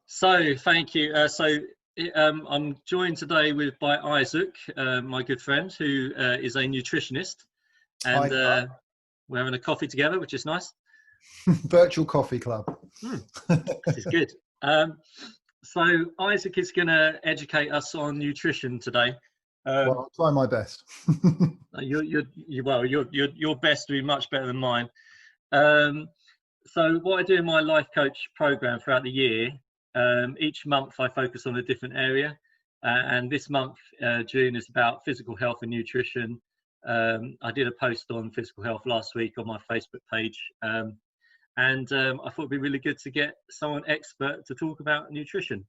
So thank you. I'm joined today by Isaac, my good friend, who is a nutritionist, and Hi. we're having a coffee together, which is nice. Virtual coffee club. This is good. So Isaac is going to educate us on nutrition today. Well, I'll try my best. Your best will be much better than mine. So what I do in my life coach program throughout the year, each month I focus on a different area, and this month, June, is about physical health and nutrition. I did a post on physical health last week on my Facebook page, and I thought it'd be really good to get someone expert to talk about nutrition.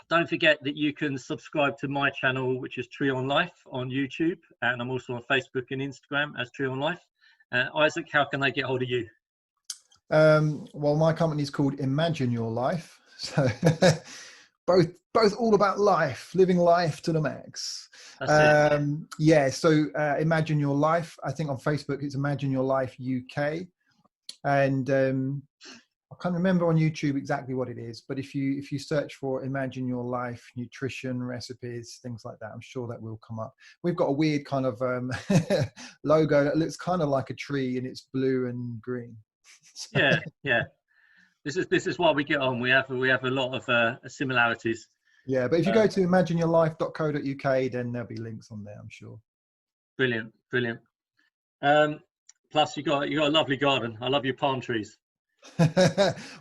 Don't forget that you can subscribe to my channel, which is TreeonLife on YouTube, and I'm also on Facebook and Instagram as TreeonLife. Isaac, how can they get hold of you? Well, my company is called Imagine Your Life. So both all about life, living life to the max. That's it. Yeah, so Imagine Your Life. I think on Facebook it's Imagine Your Life UK. And I can't remember on YouTube exactly what it is, but if you search for Imagine Your Life, nutrition, recipes, things like that, I'm sure that will come up. We've got a weird kind of logo that looks kind of like a tree, and it's blue and green. Yeah. This is why we get on. We have a lot of similarities. Yeah, but if you go to imagineyourlife.co.uk, then there'll be links on there, I'm sure. Brilliant. Plus, you got a lovely garden. I love your palm trees.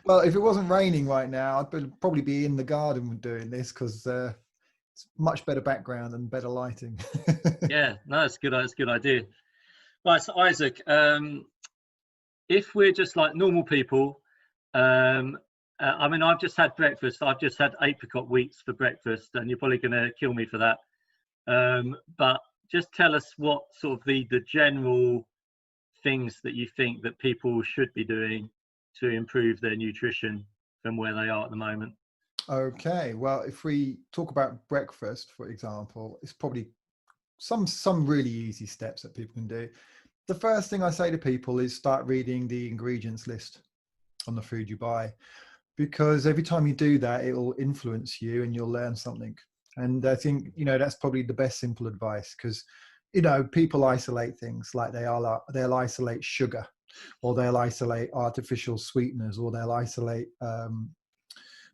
Well, if it wasn't raining right now, I'd probably be in the garden doing this, because it's much better background and better lighting. Yeah, no, it's good. It's a good idea. Right, so Isaac, if we're just like normal people, I mean, I've just had breakfast. I've just had apricot wheats for breakfast, and you're probably going to kill me for that. But just tell us what sort of the general things that you think that people should be doing to improve their nutrition from where they are at the moment. Okay, well, if we talk about breakfast, for example, it's probably some really easy steps that people can do. The first thing I say to people is start reading the ingredients list on the food you buy, because every time you do that, it will influence you and you'll learn something. And I think, that's probably the best simple advice, because, people isolate things, like they'll isolate sugar, or they'll isolate artificial sweeteners, or they'll isolate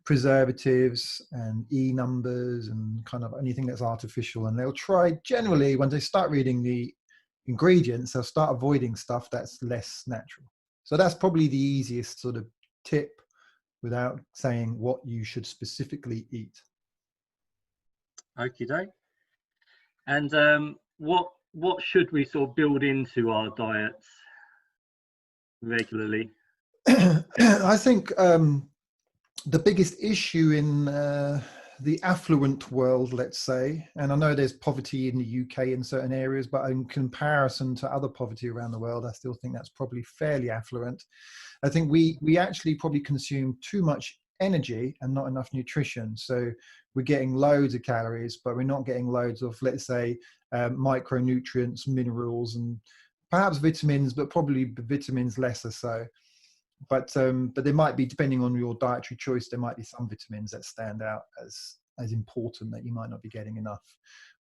preservatives and numbers and kind of anything that's artificial. And they'll try, generally, when they start reading the ingredients, they'll start avoiding stuff that's less natural. So that's probably the easiest sort of tip, without saying what you should specifically eat. Okie doke. And what should we sort of build into our diets regularly? I think the biggest issue in the affluent world, let's say, and I know there's poverty in the UK in certain areas, but in comparison to other poverty around the world, I still think that's probably fairly affluent. I think we actually probably consume too much energy and not enough nutrition. So we're getting loads of calories, but we're not getting loads of, let's say, micronutrients, minerals, and perhaps vitamins, but probably vitamins lesser so. But there might be, depending on your dietary choice, there might be some vitamins that stand out as important that you might not be getting enough.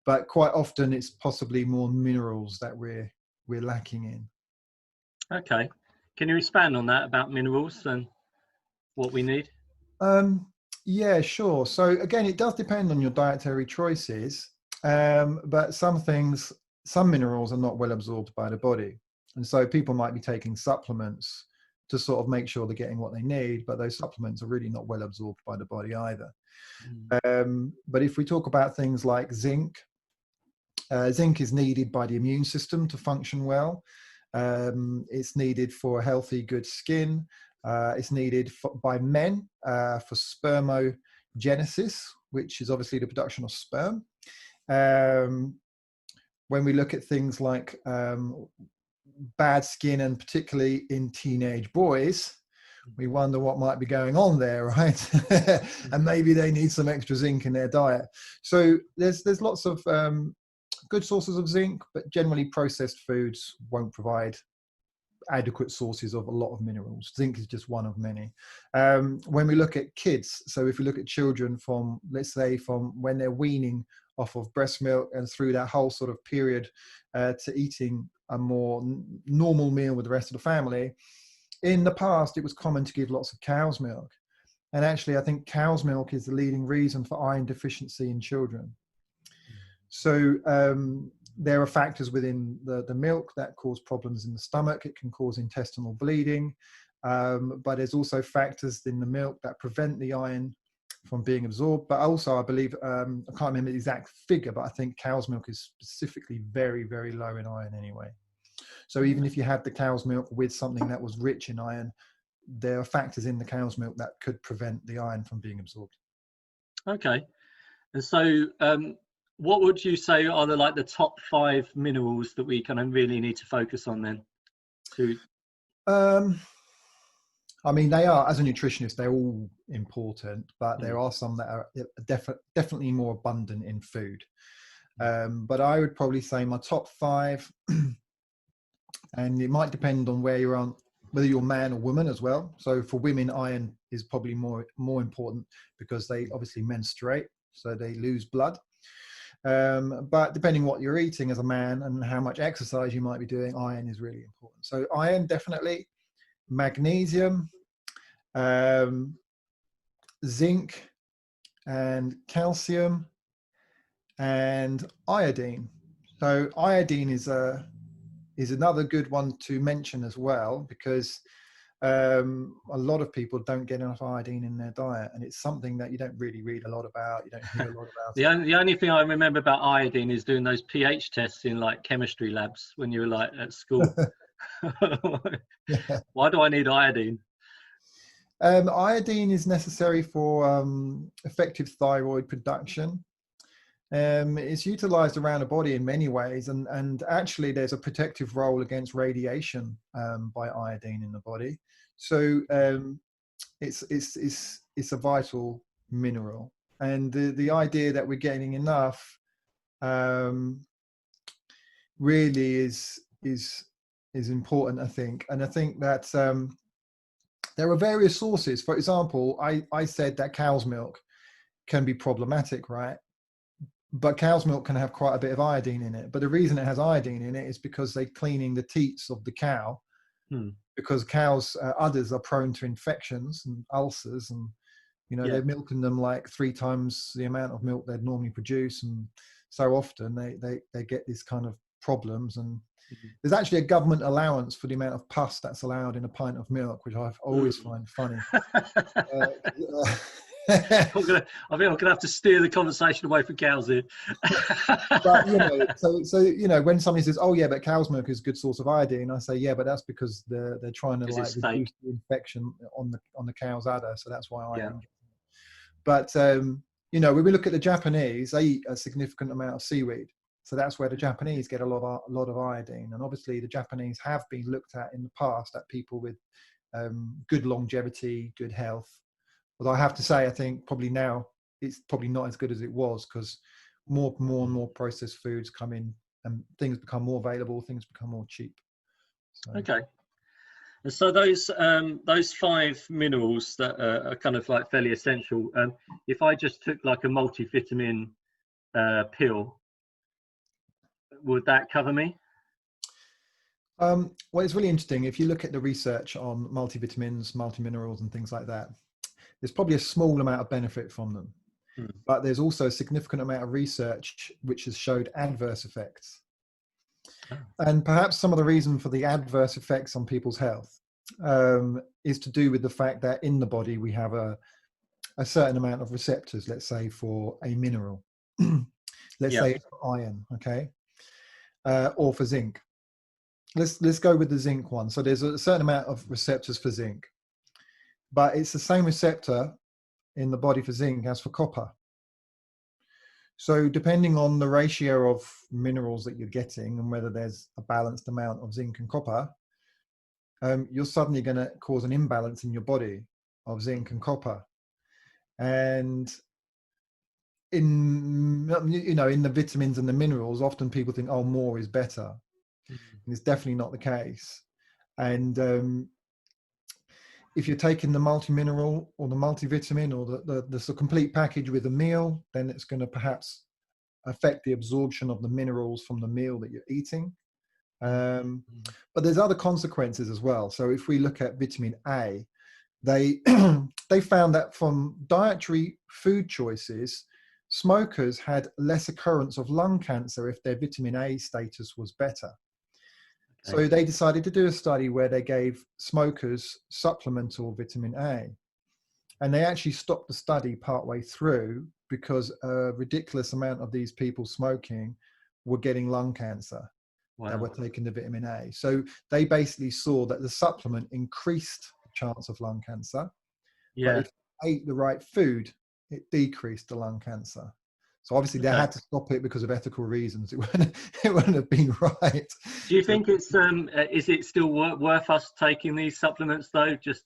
But quite often it's possibly more minerals that we're lacking in. Okay. Can you expand on that about minerals and what we need? Yeah, sure. So again, it does depend on your dietary choices, but some minerals are not well absorbed by the body. And so people might be taking supplements to sort of make sure they're getting what they need, but those supplements are really not well absorbed by the body either. But if we talk about things like zinc, zinc is needed by the immune system to function well. It's needed for healthy, good skin. It's needed by men for spermogenesis, which is obviously the production of sperm. When we look at things like bad skin, and particularly in teenage boys, we wonder what might be going on there, right? And maybe they need some extra zinc in their diet. So there's lots of good sources of zinc, but generally processed foods won't provide adequate sources of a lot of minerals. Zinc is just one of many. When we look at kids, so if we look at children from, let's say, from when they're weaning off of breast milk and through that whole sort of period to eating a more normal meal with the rest of the family, in the past, it was common to give lots of cow's milk. And actually, I think cow's milk is the leading reason for iron deficiency in children. So there are factors within the milk that cause problems in the stomach. It can cause intestinal bleeding. But there's also factors in the milk that prevent the iron from being absorbed. But also, I believe, I can't remember the exact figure, but I think cow's milk is specifically very, very low in iron anyway. So even if you had the cow's milk with something that was rich in iron, there are factors in the cow's milk that could prevent the iron from being absorbed. Okay. And so what would you say are the top 5 minerals that we kind of really need to focus on then? I mean, they are, as a nutritionist, they're all important, but there are some that are definitely more abundant in food. But I would probably say my top 5, and it might depend on where you're on, whether you're man or woman as well. So for women, iron is probably more important because they obviously menstruate, so they lose blood. But depending what you're eating as a man and how much exercise you might be doing, iron is really important. So iron, definitely. Magnesium, zinc, and calcium, and iodine. So iodine is another good one to mention as well, because a lot of people don't get enough iodine in their diet, and it's something that you don't really read a lot about. You don't hear a lot about the only thing I remember about iodine is doing those pH tests in like chemistry labs when you were like at school. Yeah. Why do I need iodine? Iodine is necessary for effective thyroid production. It's utilized around the body in many ways, and actually there's a protective role against radiation by iodine in the body. So it's a vital mineral, and the idea that we're getting enough really is important, I think. And I think that there are various sources. For example, I said that cow's milk can be problematic, right? But cow's milk can have quite a bit of iodine in it. But the reason it has iodine in it is because they're cleaning the teats of the cow, because cows, udders are prone to infections and ulcers, and they're milking them like 3 times the amount of milk they'd normally produce, and so often they get these kind of problems. And there's actually a government allowance for the amount of pus that's allowed in a pint of milk, which I always find funny. I think I'm gonna have to steer the conversation away from cows here. But so when somebody says, "Oh yeah, but cow's milk is a good source of iodine," I say, "Yeah, but that's because they're trying to like reduce the infection on the cow's udder, so that's why iodine." But when we look at the Japanese, they eat a significant amount of seaweed, so that's where the Japanese get a lot of iodine. And obviously, the Japanese have been looked at in the past at people with good longevity, good health. But I have to say, I think probably now it's probably not as good as it was, because more and more processed foods come in, and things become more available, things become more cheap. So. Okay. And so those 5 minerals that are kind of like fairly essential. If I just took like a multivitamin pill, would that cover me? Well, it's really interesting. If you look at the research on multivitamins, multiminerals, and things like that, there's probably a small amount of benefit from them. But there's also a significant amount of research which has showed adverse effects. And perhaps some of the reason for the adverse effects on people's health is to do with the fact that in the body we have a certain amount of receptors, let's say for a mineral, let's say for iron, okay, or for zinc. Let's go with the zinc one. So there's a certain amount of receptors for zinc, but it's the same receptor in the body for zinc as for copper. So depending on the ratio of minerals that you're getting and whether there's a balanced amount of zinc and copper, you're suddenly going to cause an imbalance in your body of zinc and copper. And in the vitamins and the minerals, often people think, oh, more is better. And it's definitely not the case. And if you're taking the multi-mineral or the multivitamin or the complete package with a meal, then it's going to perhaps affect the absorption of the minerals from the meal that you're eating. But there's other consequences as well. So if we look at vitamin A, they they found that from dietary food choices, smokers had less occurrence of lung cancer if their vitamin A status was better. Okay. So they decided to do a study where they gave smokers supplemental vitamin A. And they actually stopped the study partway through because a ridiculous amount of these people smoking were getting lung cancer. Wow. That were taking the vitamin A. So they basically saw that the supplement increased the chance of lung cancer. Yeah. But if you ate the right food, it decreased the lung cancer. So obviously they Okay. had to stop it because of ethical reasons. It wouldn't have been right. Do you think it's is it still worth us taking these supplements though? Just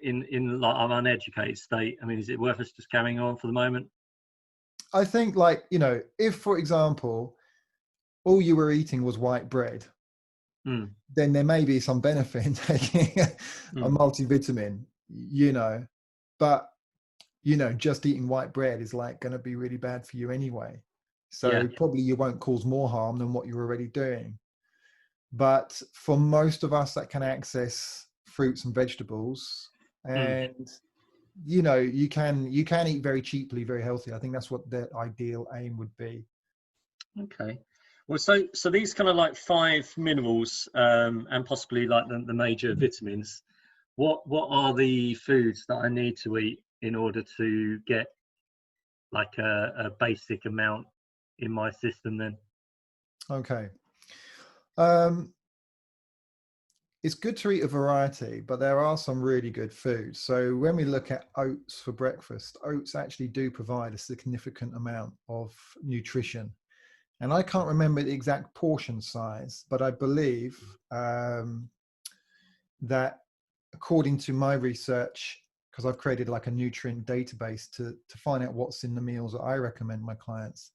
in like an uneducated state. I mean, is it worth us just carrying on for the moment? I think, like, you know, if for example all you were eating was white bread, then there may be some benefit in taking a multivitamin, you know, but you know, just eating white bread is like going to be really bad for you anyway. So probably you won't cause more harm than what you're already doing. But for most of us that can access fruits and vegetables, and you know, you can eat very cheaply, very healthy. I think that's what the ideal aim would be. Okay. Well, so these kind of like 5 minerals and possibly like the major vitamins. What are the foods that I need to eat in order to get like a basic amount in my system then? Okay. It's good to eat a variety, but there are some really good foods. So when we look at oats for breakfast, oats actually do provide a significant amount of nutrition. And I can't remember the exact portion size, but I believe that according to my research, because I've created like a nutrient database to find out what's in the meals that I recommend my clients,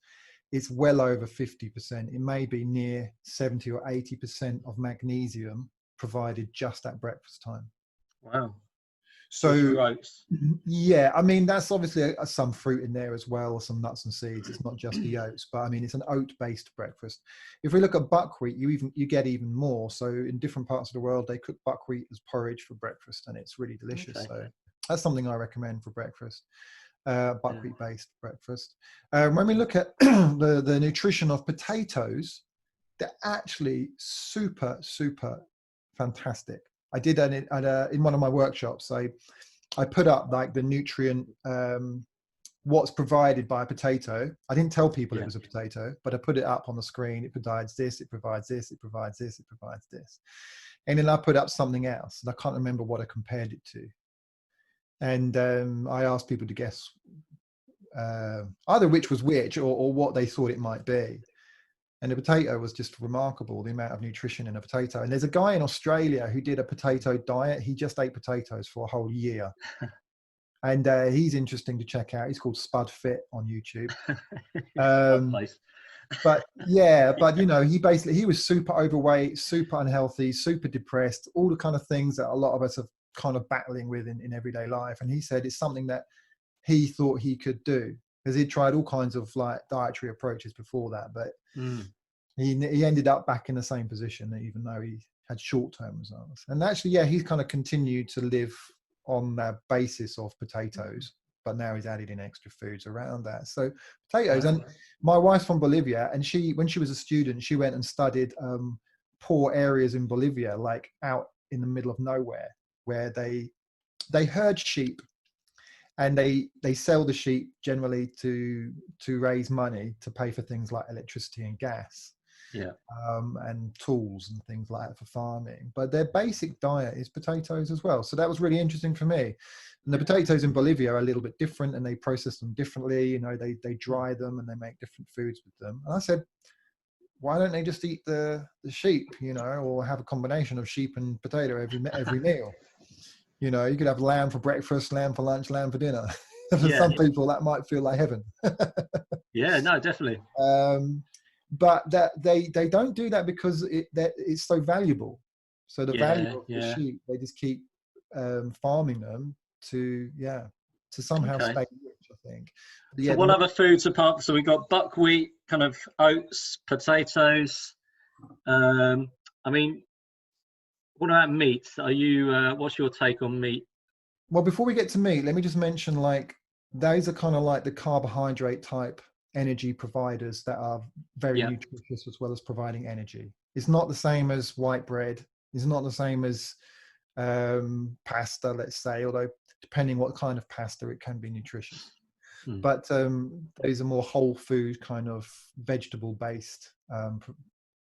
it's well over 50%. It may be near 70 or 80% of magnesium provided just at breakfast time. Wow. So oats. yeah, I mean, that's obviously some fruit in there as well, some nuts and seeds. It's not just the oats, but I mean, it's an oat-based breakfast. If we look at buckwheat, you get even more. So in different parts of the world, they cook buckwheat as porridge for breakfast, and it's really delicious. Okay. So that's something I recommend for breakfast. Buckwheat-based breakfast. When we look at the nutrition of potatoes, they're actually super fantastic. I did that in one of my workshops. I put up like the nutrient, what's provided by a potato. I didn't tell people it was a potato, but I put it up on the screen. It provides this, it provides this, it provides this, it provides this. And then I put up something else, and I can't remember what I compared it to. And I asked people to guess either which was which or what they thought it might be. And the potato was just remarkable, the amount of nutrition in a potato. And there's a guy in Australia who did a potato diet. He just ate potatoes for a whole year. And he's interesting to check out. He's called Spud Fit on YouTube. But yeah, but you know, he was super overweight, super unhealthy, super depressed, all the kind of things that a lot of us are kind of battling with in everyday life. And he said it's something that he thought he could do, because he'd tried all kinds of like dietary approaches before that, but he ended up back in the same position, even though he had short-term results. And actually, yeah, he's kind of continued to live on that basis of potatoes, but now he's added in extra foods around that. So potatoes. And my wife's from Bolivia, and when she was a student, she went and studied poor areas in Bolivia, like out in the middle of nowhere, where they herd sheep. And they sell the sheep generally to raise money to pay for things like electricity and gas, and tools and things like that for farming. But their basic diet is potatoes as well. So that was really interesting for me. And the potatoes in Bolivia are a little bit different, and they process them differently. You know, they dry them and they make different foods with them. And I said, why don't they just eat the sheep, you know, or have a combination of sheep and potato every meal? You know, you could have lamb for breakfast, lamb for lunch, lamb for dinner. For some people, that might feel like heaven. Yeah, no, definitely. But that they don't do that because it's so valuable. So the value of the Yeah. sheep, they just keep farming them to somehow Okay. stay rich, I think. But So yeah, what other foods apart? So we got buckwheat, kind of oats, potatoes. I mean, what about meat? Are you? What's your take on meat? well, before we get to meat, let me just mention, like, those are kind of like the carbohydrate type energy providers that are very Yeah. nutritious as well as providing energy. It's not the same as white bread. It's not the same as pasta, let's say, although depending what kind of pasta, it can be nutritious. Hmm. But those are more whole food kind of vegetable based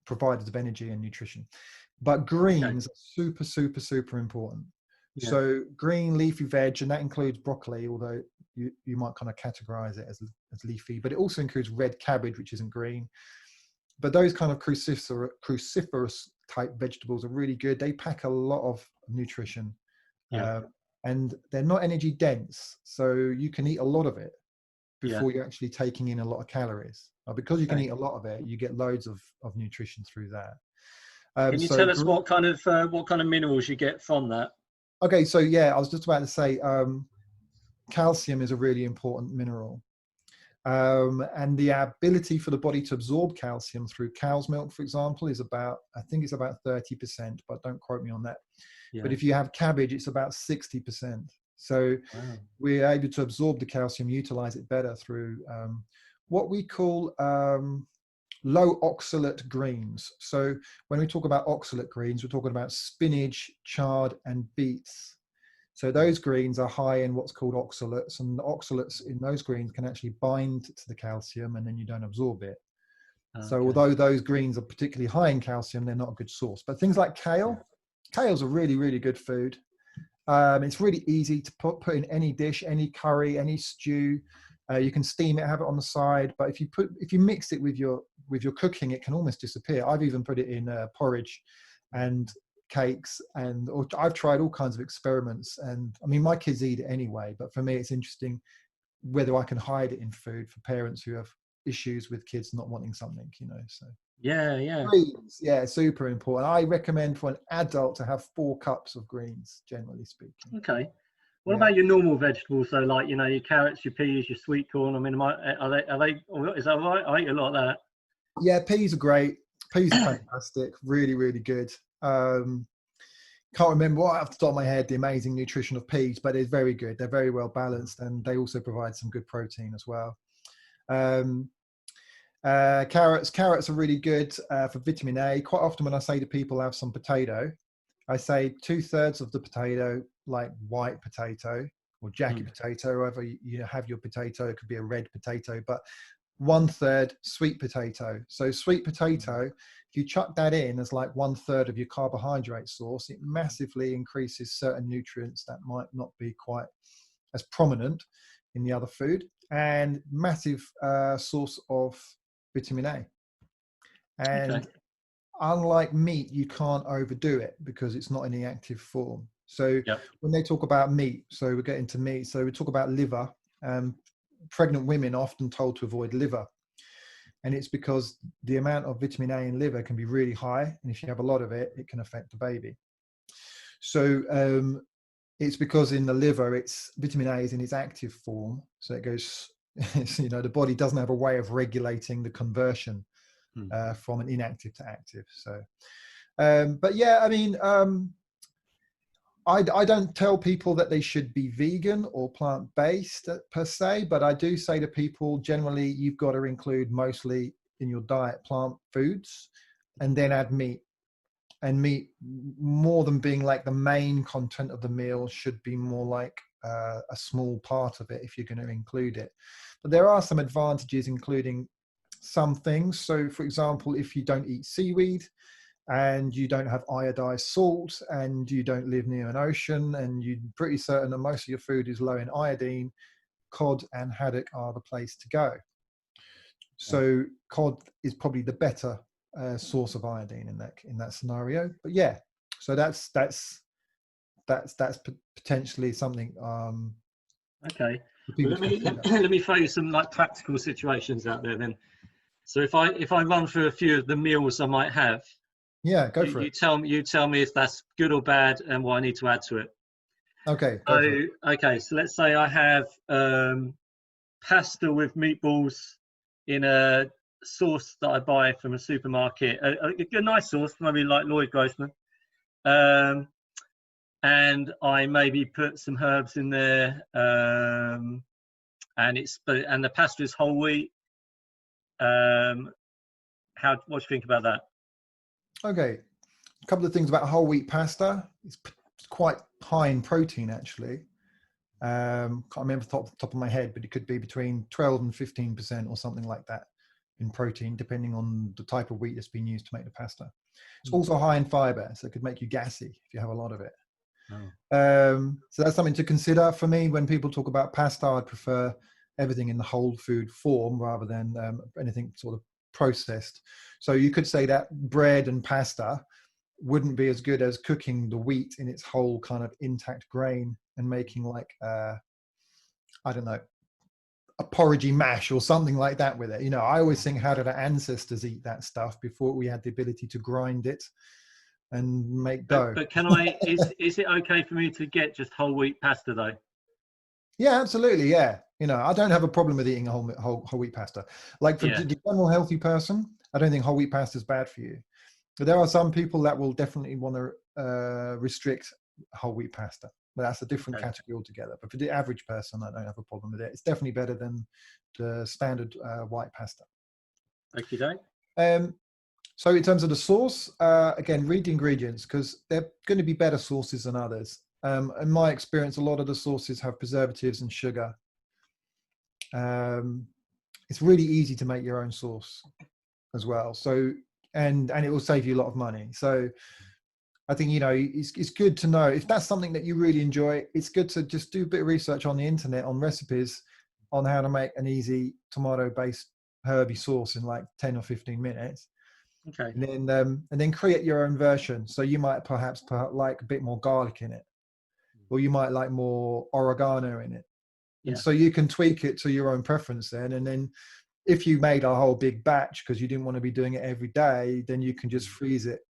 providers of energy and nutrition. But Okay. greens are super, super, super important. Yeah. So green leafy veg, and that includes broccoli, although you might kind of categorize it as leafy, but it also includes red cabbage, which isn't green. But those kind of cruciferous type vegetables are really good. They pack a lot of nutrition, Yeah. and they're not energy dense, so you can eat a lot of it Yeah. before you're actually taking in a lot of calories. Because you can Okay. eat a lot of it, you get loads of nutrition through that. Can you So tell us what kind of minerals you get from that? okay, so yeah, I was just about to say calcium is a really important mineral. And the ability for the body to absorb calcium through cow's milk, for example, is about, I think it's about 30%, but don't quote me on that. But Yeah. if you have cabbage, it's about 60%. So Wow. we're able to absorb the calcium, utilize it better through what we call low oxalate greens. So when we talk about oxalate greens, we're talking about spinach, chard, and beets. So those greens are high in what's called oxalates, and the oxalates in those greens can actually bind to the calcium, and then you don't absorb it. So Okay. although those greens are particularly high in calcium, they're not a good source. But things like Yeah. kale's a really, really good food. It's really easy to put in any dish, any curry, any stew. You can steam it, have it on the side. But if you mix it with your cooking, it can almost disappear. I've even put it in porridge and cakes, or I've tried all kinds of experiments. And I mean, my kids eat it anyway. But for me, it's interesting whether I can hide it in food for parents who have issues with kids not wanting something. So. Yeah. Yeah. Greens, yeah, super important. I recommend for an adult to have 4 cups of greens, generally speaking. Okay. What Yeah, about your normal vegetables? So, like, your carrots, your peas, your sweet corn. I mean, is that right? I eat a lot of that. yeah, peas are great. Peas are fantastic, really, really good. Can't remember right off the top of my head the amazing nutrition of peas, but it's very good. They're very well balanced, and they also provide some good protein as well. Um, carrots are really good for vitamin A. Quite often when I say to people have some potato, I say 2/3 of the potato, like white potato or jacket Mm. potato, however you have your potato. It could be a red potato, but 1/3 sweet potato. So sweet potato, if you chuck that in as like 1/3 of your carbohydrate source, it massively increases certain nutrients that might not be quite as prominent in the other food, and massive source of vitamin A. Okay. And unlike meat, you can't overdo it because it's not in the active form. So Yep. when they talk about meat, so we get into meat, so we talk about liver. Pregnant women are often told to avoid liver, and it's because the amount of vitamin A in liver can be really high, and if you have a lot of it, it can affect the baby. So it's because in the liver, it's vitamin A is in its active form, so it goes. The body doesn't have a way of regulating the conversion Mm. from an inactive to active. So, but yeah, I mean, I don't tell people that they should be vegan or plant-based per se, but I do say to people, generally, you've got to include mostly in your diet plant foods, and then add meat. And meat, more than being like the main content of the meal, should be more like a small part of it if you're going to include it. But there are some advantages, including some things. So, for example, if you don't eat seaweed, and you don't have iodized salt, and you don't live near an ocean, and you're pretty certain that most of your food is low in iodine, cod and haddock are the place to go. Yeah. So cod is probably the better source of iodine in that scenario. But yeah, so that's potentially something Okay. for Well, people let to me consider. let me throw you some like practical situations out there then. So if I run through a few of the meals I might have, Yeah, go for You it. tell me. You tell me if that's good or bad, and what I need to add to it. Okay, go for So, it. okay. So let's say I have pasta with meatballs in a sauce that I buy from a supermarket. A nice sauce, maybe like Lloyd Grossman. Um, and I maybe put some herbs in there. And the pasta is whole wheat. What do you think about that? Okay, a couple of things about whole wheat pasta. It's quite high in protein, actually. Can't remember the top of my head, but it could be between 12 and 15% or something like that in protein, depending on the type of wheat that's been used to make the pasta. It's also high in fiber, so it could make you gassy if you have a lot of it. Oh. So that's something to consider. For me, when people talk about pasta, I'd prefer everything in the whole food form rather than anything sort of processed. So you could say that bread and pasta wouldn't be as good as cooking the wheat in its whole kind of intact grain and making like I don't know, a porridgey mash or something like that with it. You know, I always think, how did our ancestors eat that stuff before we had the ability to grind it and make dough? But can I? Is it okay for me to get just whole wheat pasta though? Yeah, absolutely. Yeah, you know, I don't have a problem with eating whole wheat pasta. Like for Yeah. the general healthy person, I don't think whole wheat pasta is bad for you. But there are some people that will definitely want to restrict whole wheat pasta. But that's a different Okay. category altogether. But for the average person, I don't have a problem with it. It's definitely better than the standard white pasta. Okie doke. So in terms of the sauce, again, read the ingredients because they're going to be better sauces than others. In my experience, a lot of the sauces have preservatives and sugar. It's really easy to make your own sauce as well. So and it will save you a lot of money. So I think, you know, it's good to know if that's something that you really enjoy. It's good to just do a bit of research on the internet on recipes on how to make an easy tomato-based herby sauce in like 10 or 15 minutes. Okay. And then create your own version. So you might perhaps put like a bit more garlic in it, or you might like more oregano in it. And Yeah. so you can tweak it to your own preference then. And then if you made a whole big batch because you didn't want to be doing it every day, then you can just freeze it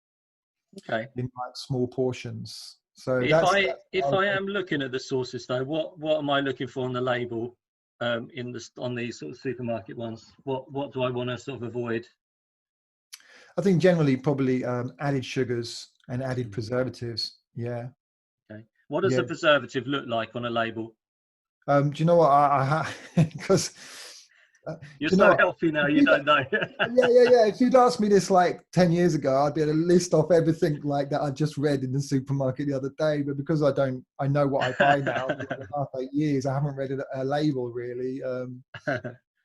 Okay. in like small portions. So If that's I am looking at the sauces though, what am I looking for on the label? On these sort of supermarket ones, what do I want to sort of avoid? I think generally probably added sugars and added preservatives. Yeah. Okay. What does Yeah. a preservative look like on a label? Do you know what because do You're you know so what? healthy now, you don't know. Yeah. If you'd asked me this like 10 years ago, I'd be able to list off everything like that I just read in the supermarket the other day. But because I know what I buy now for the past 8 years, I haven't read a label really.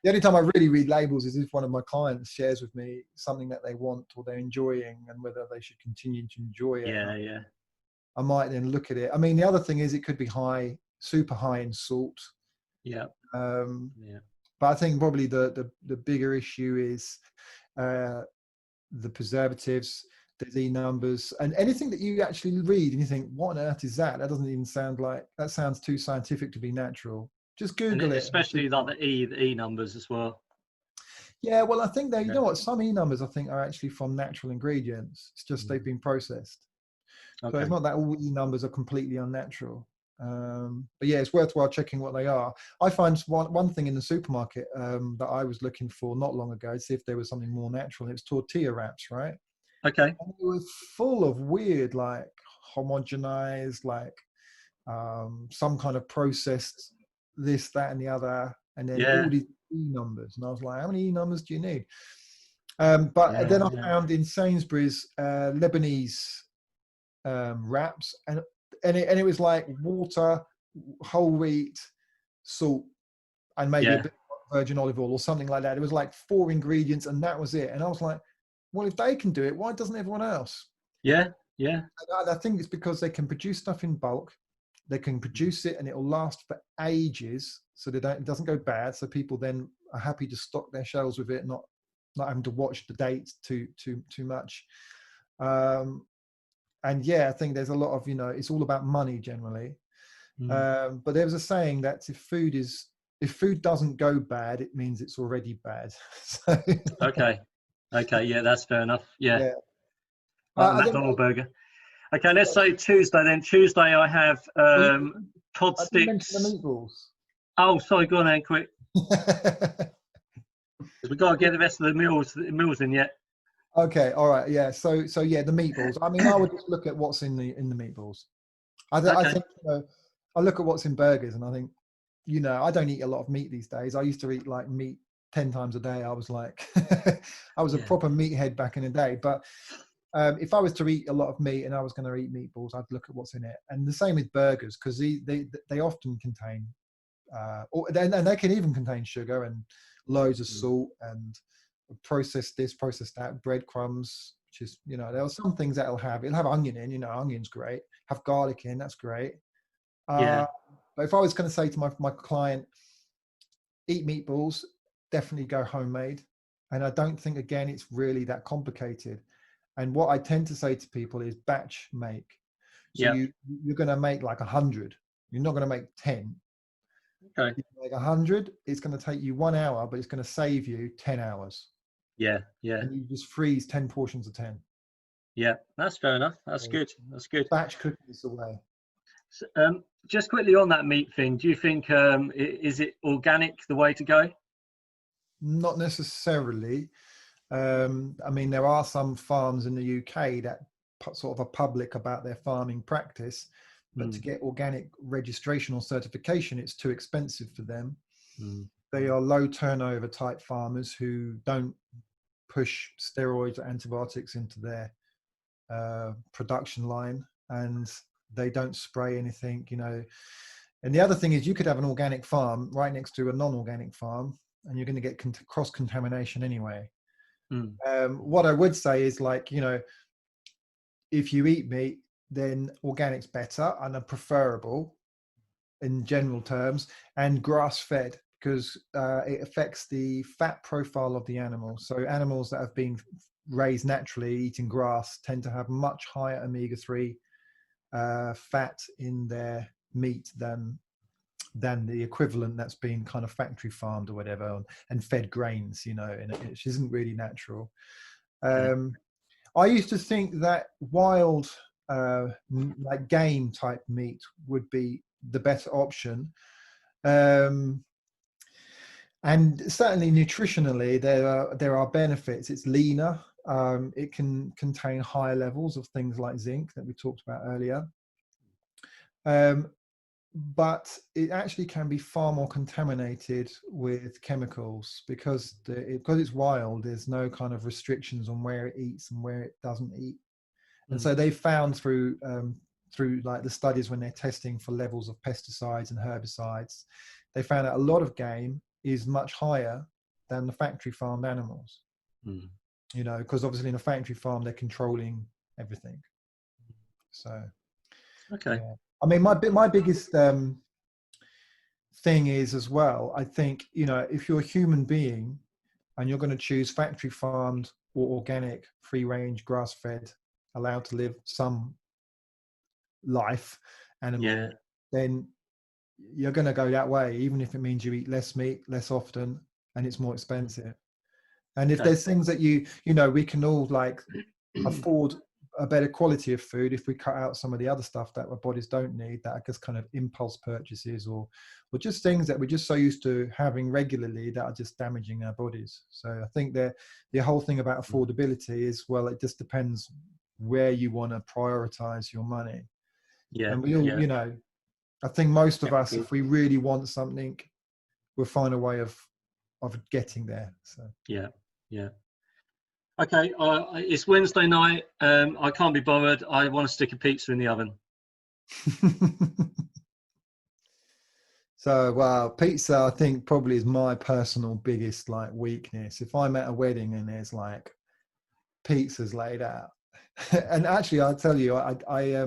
The only time I really read labels is if one of my clients shares with me something that they want or they're enjoying and whether they should continue to enjoy it. And Yeah. I might then look at it. I mean, the other thing is it could be super high in salt. Yeah. Um, Yeah. but I think probably the bigger issue is the preservatives, the E numbers, and anything that you actually read and you think, what on earth is that? That doesn't even sound like, that sounds too scientific to be natural. Just And Google it. especially like the E numbers as well. Yeah, well, I think that, you Yeah. know what, some E numbers I think are actually from natural ingredients. It's just they've been processed. So Okay. it's not that all E numbers are completely unnatural. But yeah, it's worthwhile checking what they are. I find one thing in the supermarket that I was looking for not long ago to see if there was something more natural. It was tortilla wraps, right? Okay. And it was full of weird, like homogenized, like some kind of processed this, that, and the other, and then all Yeah. these E numbers. And I was like, how many E numbers do you need? But then I Yeah. found in Sainsbury's Lebanese wraps, and it was like water, whole wheat, salt, and maybe a Yeah. bit of virgin olive oil or something like that. It was like 4 ingredients, and that was it. And I was like, well, if they can do it, why doesn't everyone else? Yeah. Yeah. And I think it's because they can produce stuff in bulk. They can produce it, and it will last for ages, so it doesn't go bad. So people then are happy to stock their shelves with it, not having to watch the dates too much. And yeah, I think there's a lot of, you know, it's all about money generally. But there was a saying that if food doesn't go bad, it means it's already bad. So, Okay. Okay. Yeah, that's fair enough. Yeah. yeah. I don't McDonald know. burger. Okay, let's say Tuesday then. Tuesday I have Well, cod I didn't mention the sticks. meatballs. Oh, sorry, go on then, quick. We've got to get the rest of the meals in yet. Okay, all right, yeah. So yeah, the meatballs. I mean, I would just look at what's in the meatballs. I Okay. think I look at what's in burgers, and I think, I don't eat a lot of meat these days. I used to eat like meat 10 times a day. I was like, I was a Yeah. proper meathead back in the day. But if I was to eat a lot of meat and I was going to eat meatballs, I'd look at what's in it. And the same with burgers, because they often contain, and they can even contain sugar and loads of salt and processed this, processed that, breadcrumbs, which is, there are some things that it'll have onion in, onion's great, have garlic in, that's great. Yeah. But if I was going to say to my client, eat meatballs, definitely go homemade. And I don't think, again, it's really that complicated. And what I tend to say to people is batch make. So Yeah. you're going to make like 100. You're not going to make 10. Okay. You make 100, it's going to take you 1 hour, but it's going to save you 10 hours. Yeah. Yeah. And you just freeze 10 portions of 10. Yeah. That's fair enough. That's So good. That's good. batch cooking is the way. So, just quickly on that meat thing, do you think is it organic the way to go? Not necessarily. I mean, there are some farms in the UK that sort of are public about their farming practice, but to get organic registration or certification, it's too expensive for them. They are low turnover type farmers who don't push steroids or antibiotics into their production line, and they don't spray anything, And the other thing is, you could have an organic farm right next to a non-organic farm, and you're going to get cross-contamination anyway. What I would say is, like, if you eat meat, then organic's better and are preferable in general terms, and grass-fed, because it affects the fat profile of the animal. So animals that have been raised naturally eating grass tend to have much higher omega-3 fat in their meat than the equivalent that's been kind of factory farmed or whatever, and fed grains, and it isn't really natural. I used to think that wild, like game type meat would be the better option. And certainly nutritionally, there are benefits. It's leaner. It can contain higher levels of things like zinc that we talked about earlier. But it actually can be far more contaminated with chemicals because it's wild. There's no kind of restrictions on where it eats and where it doesn't eat. And so they found through like the studies when they're testing for levels of pesticides and herbicides, they found that a lot of game is much higher than the factory farmed animals. Because obviously in a factory farm they're controlling everything. So Okay. yeah. I mean, my biggest thing is as well, I think, if you're a human being and you're going to choose factory farmed or organic, free range, grass fed, allowed to live some life animal, then you're going to go that way, even if it means you eat less meat, less often, and it's more expensive. And if there's things that we can all like afford a better quality of food if we cut out some of the other stuff that our bodies don't need, that are just kind of impulse purchases or just things that we're just so used to having regularly that are just damaging our bodies. So I think the whole thing about affordability is, well, it just depends where you want to prioritize your money. And we all, I think most of us, if we really want something, we'll find a way of getting there. So yeah. Okay, it's Wednesday night. I can't be bothered. I want to stick a pizza in the oven. So, well, pizza, I think, probably is my personal biggest like weakness. If I'm at a wedding and there's like pizzas laid out, and actually, I'll tell you, I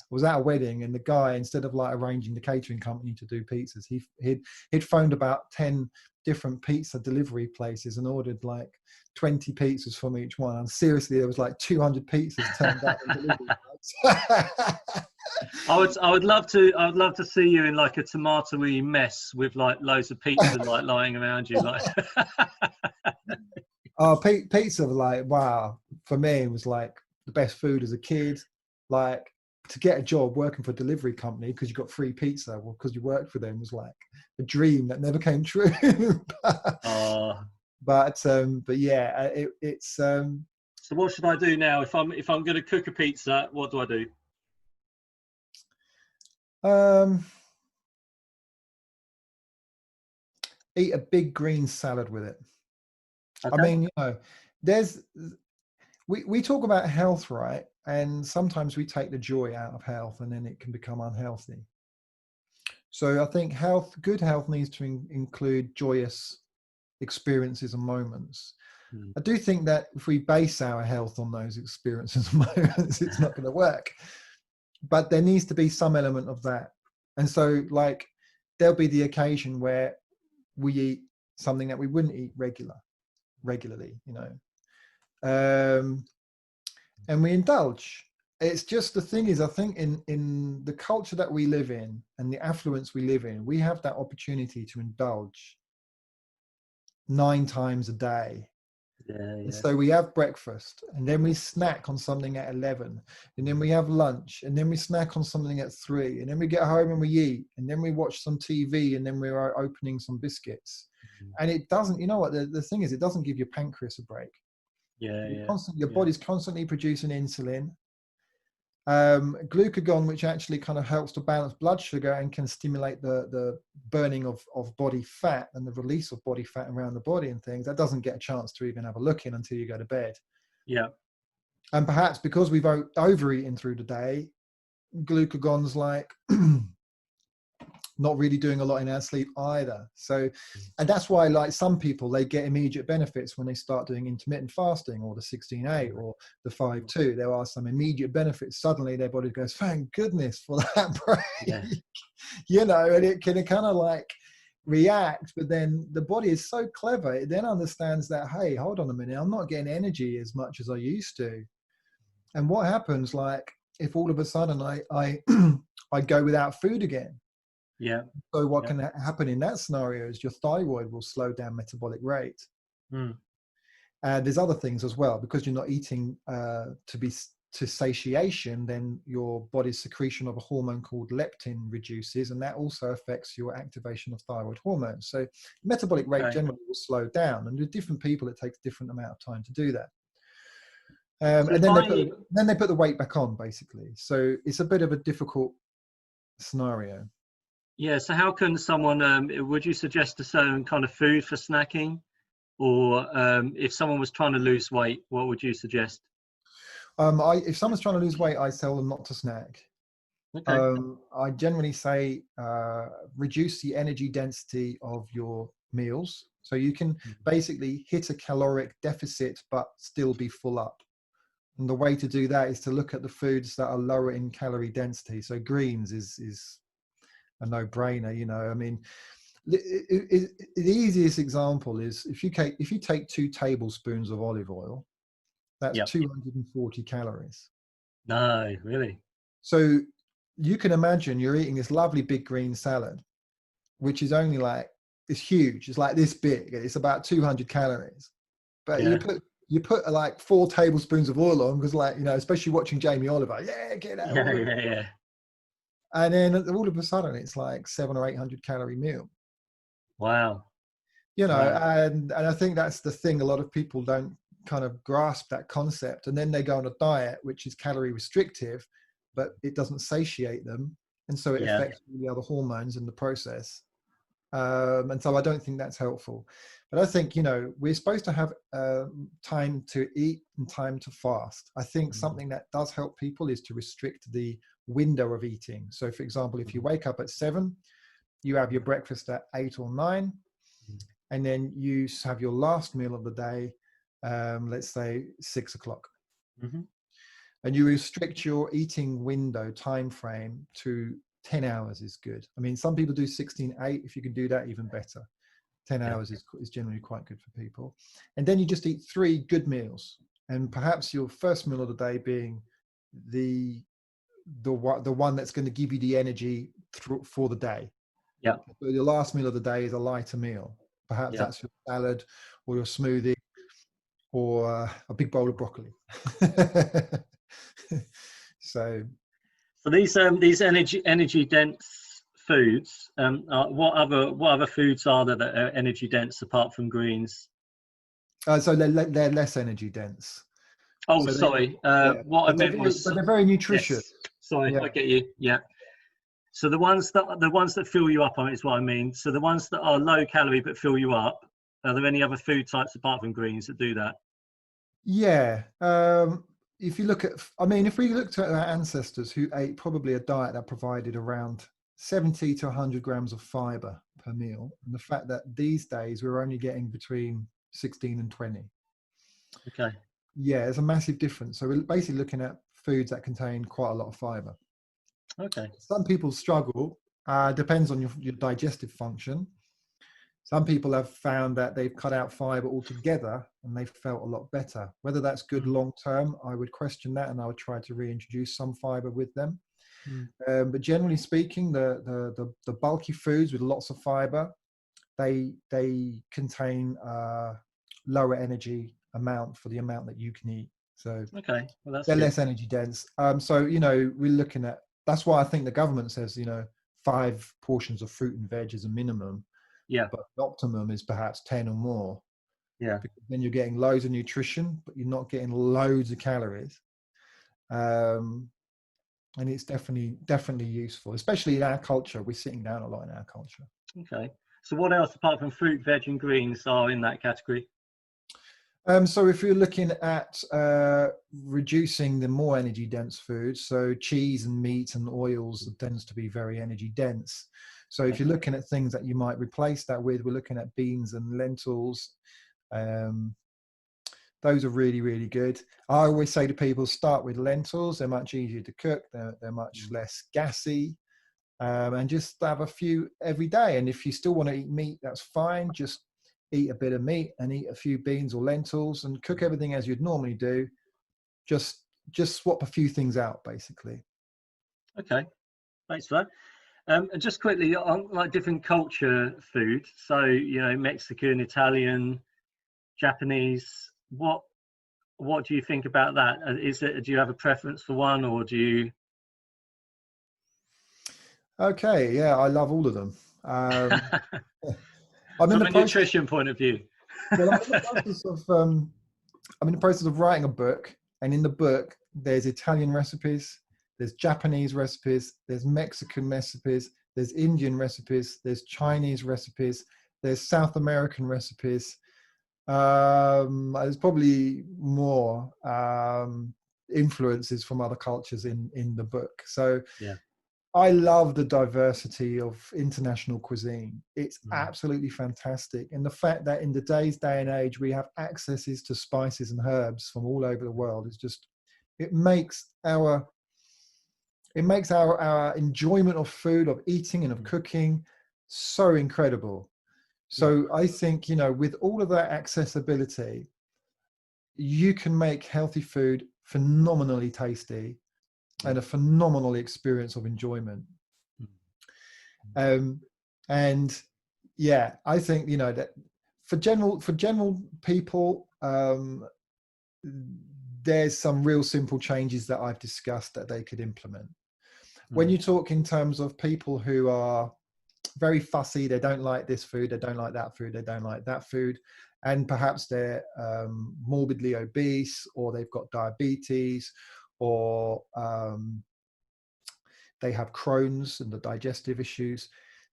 was at a wedding and the guy, instead of like arranging the catering company to do pizzas, he'd phoned about 10 different pizza delivery places and ordered like 20 pizzas from each one. And seriously, there was like 200 pizzas turned up in delivery. I would love to see you in like a tomatoey mess with like loads of pizza like lying around you, like. Oh, pizza, like, wow, for me it was like the best food as a kid. Like, to get a job working for a delivery company because you got free pizza, well, because you worked for them, was like a dream that never came true. but yeah, it's So what should I do now if I'm going to cook a pizza? What do I do? Eat a big green salad with it. Okay. I mean, we talk about health, right? And sometimes we take the joy out of health, and then it can become unhealthy. So I think good health needs to include joyous experiences and moments. I do think that if we base our health on those experiences and moments, it's not going to work. But there needs to be some element of that. And so, like, there'll be the occasion where we eat something that we wouldn't eat regularly, and we indulge. It's just, the thing is, I think in the culture that we live in and the affluence we live in, we have that opportunity to indulge 9 times a day. And so we have breakfast, and then we snack on something at 11, and then we have lunch, and then we snack on something at 3, and then we get home and we eat, and then we watch some TV, and then we're opening some biscuits. And it doesn't, you know what, the thing is, it doesn't give your pancreas a break. Your body's constantly producing insulin, glucagon, which actually kind of helps to balance blood sugar and can stimulate the burning of body fat and the release of body fat around the body and things. That doesn't get a chance to even have a look in until you go to bed. And perhaps because we've overeaten through the day, glucagon's like not really doing a lot in our sleep either. So, and that's why, like, some people, they get immediate benefits when they start doing intermittent fasting or the 16-8 or the 5-2. There are some immediate benefits. Suddenly their body goes, thank goodness for that break. And it can kind of like react, but then the body is so clever, it then understands that, hey, hold on a minute, I'm not getting energy as much as I used to. And what happens, like, if all of a sudden I I go without food again? So what can happen in that scenario is your thyroid will slow down metabolic rate. And there's other things as well, because you're not eating to satiation, then your body's secretion of a hormone called leptin reduces, and that also affects your activation of thyroid hormones. So metabolic rate generally will slow down, and with different people it takes different amount of time to do that. And then they put the weight back on, basically. So it's a bit of a difficult scenario. So how can someone, would you suggest a certain kind of food for snacking? Or if someone was trying to lose weight, what would you suggest? If someone's trying to lose weight, I tell them not to snack. I generally say reduce the energy density of your meals. So you can basically hit a caloric deficit, but still be full up. And the way to do that is to look at the foods that are lower in calorie density. So greens is a no-brainer, I mean, the easiest example is if you take 2 tablespoons of olive oil, that's 240 calories. No, really? So you can imagine you're eating this lovely big green salad, which is only like, it's huge. It's like this big. It's about 200 calories. But you put like 4 tablespoons of oil on, because, like, especially watching Jamie Oliver, get that oil. And then all of a sudden it's like 700 or 800 calorie meal. Wow. And I think that's the thing. A lot of people don't kind of grasp that concept, and then they go on a diet which is calorie restrictive, but it doesn't satiate them, and so it affects the other hormones in the process. And so I don't think that's helpful. But I think, we're supposed to have time to eat and time to fast. I think something that does help people is to restrict the window of eating. So, for example, if you wake up at 7, you have your breakfast at 8 or 9, and then you have your last meal of the day, let's say 6 o'clock. And you restrict your eating window time frame to 10 hours is good. I mean, some people do 16-8. If you can do that, even better. 10 hours is generally quite good for people. And then you just eat 3 good meals, and perhaps your first meal of the day being the one that's going to give you the energy for the day. So your last meal of the day is a lighter meal. Perhaps that's your salad or your smoothie or a big bowl of broccoli. So these energy dense foods, what other foods are there that are energy dense apart from greens? so they're less energy dense. Oh, So they, sorry. yeah, What I meant was, but they're very nutritious. yes. Sorry, Yeah. I get you. Yeah. So the ones that fill you up on it is what I mean. So the ones that are low calorie but fill you up. Are there any other food types apart from greens that do that? Yeah. If you look at, I mean, if we looked at our ancestors who ate probably a diet that provided around 70 to 100 grams of fiber per meal, and the fact that these days we're only getting between 16 and 20. Okay. Yeah, there's a massive difference. So we're basically looking at foods that contain quite a lot of fiber. Okay. Some people struggle, depends on your digestive function. Some people have found that they've cut out fiber altogether and they've felt a lot better. Whether that's good Mm. long term, I would question that, and I would try to reintroduce some fiber with them. Mm. But generally speaking, the bulky foods with lots of fiber, they contain lower energy amount for the amount that you can eat. So Okay. Well, that's they're good. less energy dense. So we're looking at, that's why I think the government says 5 portions of fruit and veg is a minimum. Yeah. But the optimum is perhaps 10 or more, Yeah. because then you're getting loads of nutrition, but you're not getting loads of calories. And it's definitely useful, especially in our culture. We're sitting down a lot in our culture. Okay. So what else apart from fruit, veg, and greens are in that category? So if you're looking at reducing the more energy dense foods, so cheese and meat and oils tends to be very energy dense. So if you're looking at things that you might replace that with, we're looking at beans and lentils. Those are really, really good. I always say to people, start with lentils. They're much easier to cook. They're much less gassy. And just have a few every day. And if you still want to eat meat, that's fine. Just eat a bit of meat and eat a few beans or lentils and cook everything as you'd normally do. Just swap a few things out, basically. Okay. Thanks for that. And just quickly on like different culture food. So, Mexican, Italian, Japanese, what do you think about that? Do you have a preference for one, or do you? Okay, yeah, I love all of them. I'm in From the a process. nutrition point of view? Well, I'm in the process of writing a book, and in the book, there's Italian recipes, there's Japanese recipes, there's Mexican recipes, there's Indian recipes, there's Chinese recipes, there's South American recipes. There's probably more influences from other cultures in the book. So Yeah. I love the diversity of international cuisine. It's Mm. absolutely fantastic. And the fact that in the day and age, we have accesses to spices and herbs from all over the world is just, it makes our enjoyment of food, of eating and of cooking so incredible. So I think, with all of that accessibility, you can make healthy food phenomenally tasty and a phenomenal experience of enjoyment. And yeah, I think that for general people, there's some real simple changes that I've discussed that they could implement. When you talk in terms of people who are very fussy, they don't like this food, they don't like that food, they don't like that food, and perhaps they're morbidly obese, or they've got diabetes, or they have Crohn's and the digestive issues,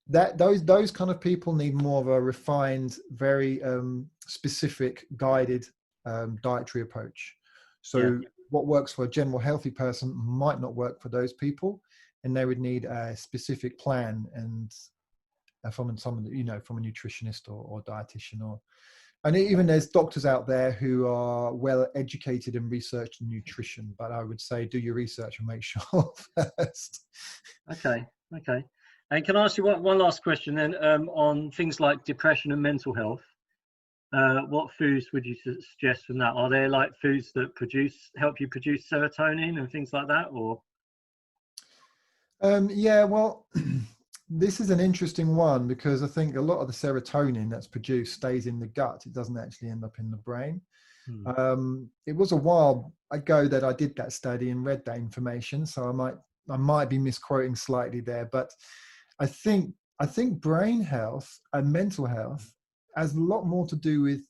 that those kind of people need more of a refined, very specific guided dietary approach. So what works for a general healthy person might not work for those people, and they would need a specific plan and from someone, from a nutritionist or dietitian, and even there's doctors out there who are well educated and researched in nutrition, but I would say do your research and make sure first. Okay. And can I ask you one last question then, on things like depression and mental health? What foods would you suggest from that? Are there like foods that help you produce serotonin and things like that, or? Yeah, well, this is an interesting one, because I think a lot of the serotonin that's produced stays in the gut. It doesn't actually end up in the brain. Mm. It was a while ago that I did that study and read that information, so I might be misquoting slightly there, but I think brain health and mental health has a lot more to do with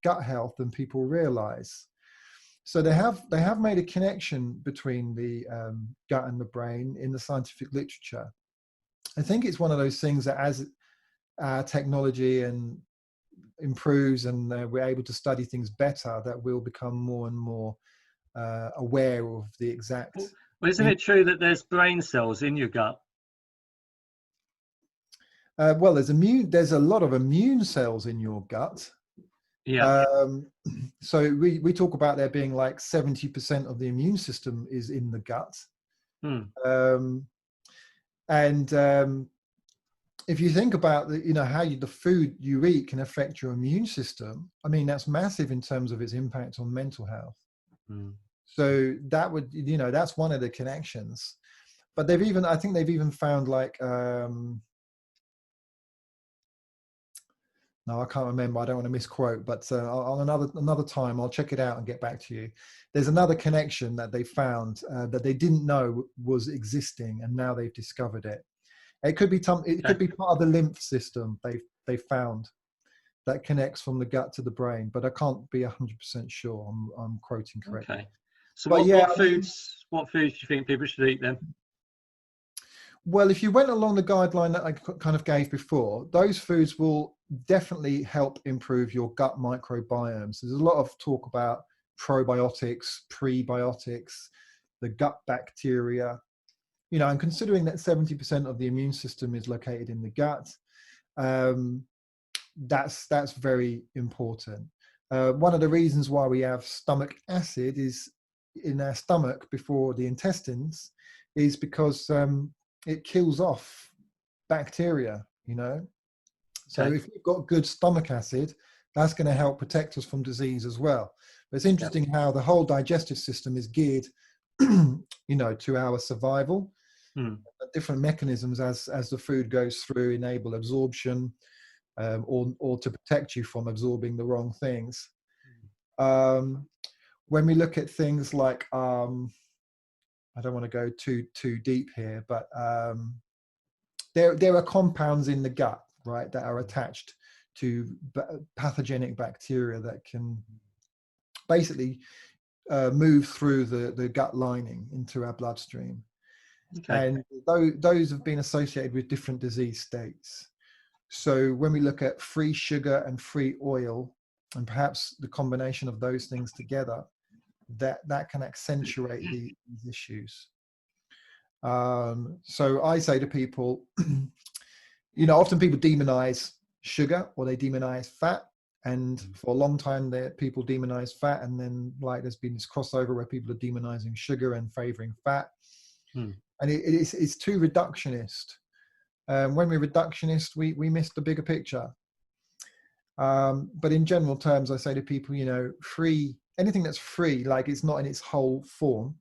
gut health than people realize. So they have made a connection between the gut and the brain in the scientific literature. I think it's one of those things that as technology and improves and we're able to study things better, that we'll become more and more aware of the exact. Well, isn't it true that there's brain cells in your gut? Well, there's a lot of immune cells in your gut. Yeah. So we talk about there being like 70% of the immune system is in the gut. Mm. And if you think about how the food you eat can affect your immune system, I mean, that's massive in terms of its impact on mental health. Mm. So that would, that's one of the connections. But I think they've even found like, no, I can't remember. I don't want to misquote, but on another time, I'll check it out and get back to you. There's another connection that they found that they didn't know was existing, and now they've discovered it. It could be could be part of the lymph system they found that connects from the gut to the brain, but I can't be 100% sure I'm quoting correctly. Okay. So But what foods do you think people should eat then? Well, if you went along the guideline that I kind of gave before, those foods will definitely help improve your gut microbiome. So there's a lot of talk about probiotics, prebiotics, the gut bacteria, and considering that 70% of the immune system is located in the gut, that's very important. One of the reasons why we have stomach acid is in our stomach before the intestines is because it kills off bacteria, So Okay. if you've got good stomach acid, that's going to help protect us from disease as well. But it's interesting how the whole digestive system is geared, to our survival. Mm. Different mechanisms as the food goes through enable absorption, or to protect you from absorbing the wrong things. When we look at things like, I don't want to go too deep here, but there are compounds in the gut, right, that are attached to pathogenic bacteria that can basically move through the gut lining into our bloodstream. Okay. And those have been associated with different disease states. So when we look at free sugar and free oil, and perhaps the combination of those things together, that can accentuate these issues. So I say to people, often people demonize sugar or they demonize fat. And for a long time there, people demonize fat. And then there's been this crossover where people are demonizing sugar and favoring fat. Mm. And it's too reductionist. When we're reductionist, we miss the bigger picture. But in general terms, I say to people, anything that's free, like it's not in its whole form.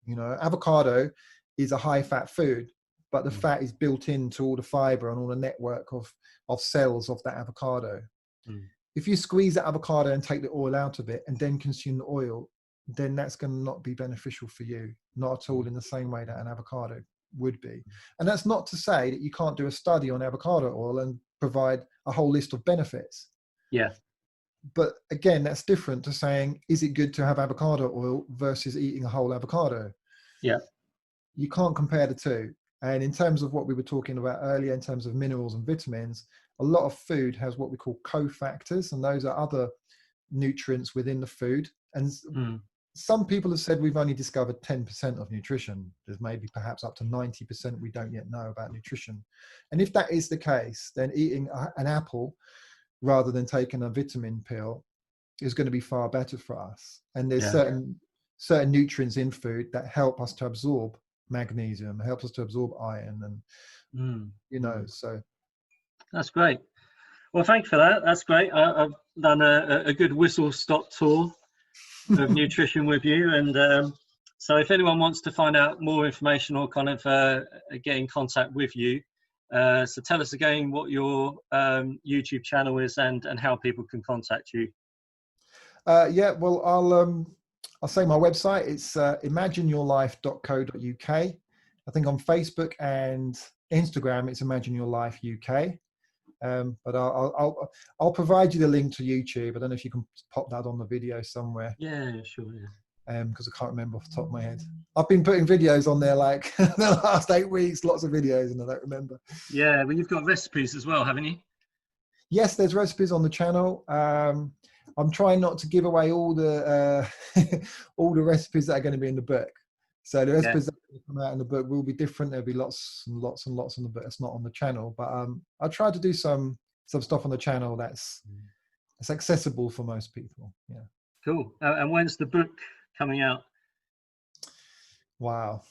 Avocado is a high fat food, but the fat is built into all the fiber and all the network of cells of that avocado. Mm. If you squeeze that avocado and take the oil out of it and then consume the oil, then that's going to not be beneficial for you, not at all in the same way that an avocado would be. And that's not to say that you can't do a study on avocado oil and provide a whole list of benefits. Yeah. But again, that's different to saying, is it good to have avocado oil versus eating a whole avocado? Yeah. You can't compare the two. And in terms of what we were talking about earlier, in terms of minerals and vitamins, a lot of food has what we call cofactors, and those are other nutrients within the food. And some people have said we've only discovered 10% of nutrition. There's maybe perhaps up to 90% we don't yet know about nutrition. And if that is the case, then eating an apple rather than taking a vitamin pill is going to be far better for us. And there's certain nutrients in food that help us to absorb magnesium, helps us to absorb iron, and so. That's great. Well, thank you for that. That's great. I've done a good whistle-stop tour of nutrition with you, and so if anyone wants to find out more information or kind of get in contact with you, so tell us again what your YouTube channel is and how people can contact you. Yeah, well, I'll say my website. It's imagineyourlife.co.uk. I think on Facebook and Instagram, it's Imagine Your Life UK. But I'll provide you the link to YouTube. I don't know if you can pop that on the video somewhere. Yeah, sure. Yeah. Because I can't remember off the top of my head. I've been putting videos on there like the last 8 weeks, lots of videos, and I don't remember. Yeah, well, you've got recipes as well, haven't you? Yes, there's recipes on the channel. I'm trying not to give away all the all the recipes that are going to be in the book. So the recipes that come out in the book will be different. There'll be lots and lots and lots in the book that's not on the channel. But I try to do some stuff on the channel that's accessible for most people. Yeah. Cool. And when's the book coming out? Wow.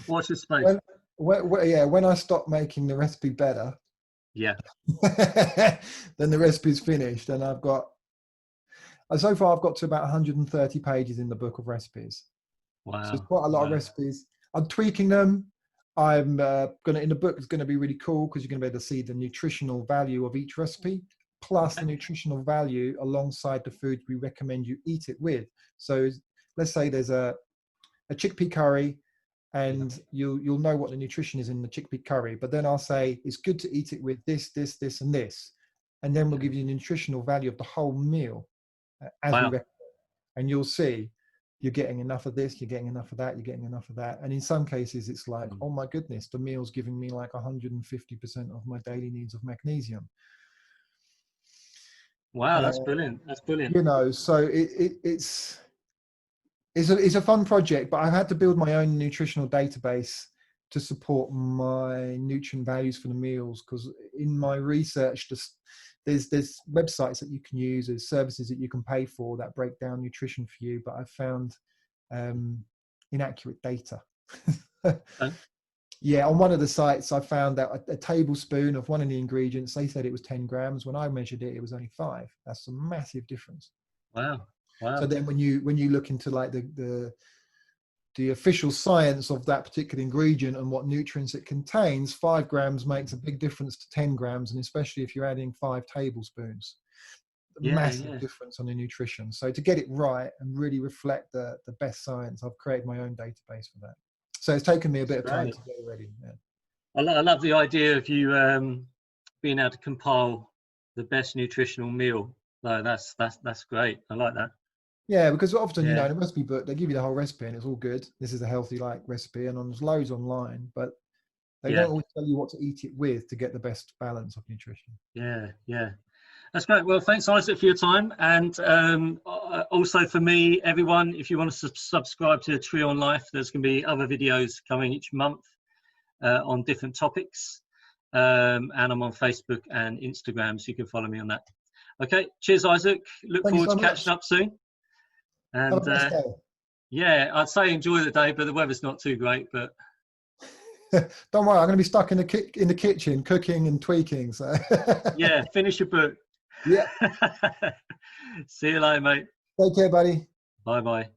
Watch this space. When I stop making the recipe better, yeah, then the recipe's finished, and so far I've got to about 130 pages in the book of recipes. Wow. So it's quite a lot of recipes. I'm tweaking them. I'm in the book, it's going to be really cool because you're going to be able to see the nutritional value of each recipe, plus the nutritional value alongside the food we recommend you eat it with. So let's say there's a chickpea curry, and you'll know what the nutrition is in the chickpea curry, but then I'll say it's good to eat it with this, this, this, and this, and then we'll give you the nutritional value of the whole meal as we recommend. And you'll see you're getting enough of this, you're getting enough of that, you're getting enough of that, and in some cases it's like, oh my goodness, the meal's giving me like 150% of my daily needs of magnesium. Wow, that's brilliant. That's brilliant. You know, so it's a fun project, but I've had to build my own nutritional database to support my nutrient values for the meals, because in my research, there's websites that you can use, there's services that you can pay for that break down nutrition for you, but I've found inaccurate data. Yeah, on one of the sites, I found that a tablespoon of one of the ingredients, they said it was 10 grams. When I measured it, it was only 5. That's a massive difference. Wow. Wow. So then when you look into like the official science of that particular ingredient and what nutrients it contains, 5 grams makes a big difference to 10 grams, and especially if you're adding 5 tablespoons, massive difference on the nutrition. So to get it right and really reflect the best science, I've created my own database for that. So it's taken me a bit of time to get ready. Yeah. I love the idea of you being able to compile the best nutritional meal. No, that's great. I like that. Yeah, because often, you know, in a recipe book, they give you the whole recipe and it's all good. This is a healthy recipe, and there's loads online, but they don't always tell you what to eat it with to get the best balance of nutrition. Yeah. That's great. Well, thanks, Isaac, for your time. And also for me, everyone, if you want to subscribe to TreeonLife, there's going to be other videos coming each month on different topics. And I'm on Facebook and Instagram, so you can follow me on that. Okay. Cheers, Isaac. Look forward to catching up soon. And yeah, I'd say enjoy the day, but the weather's not too great. But don't worry, I'm going to be stuck in the kitchen cooking and tweaking. So yeah, finish your book. Yeah. See you later, mate. Take care, buddy. Bye bye.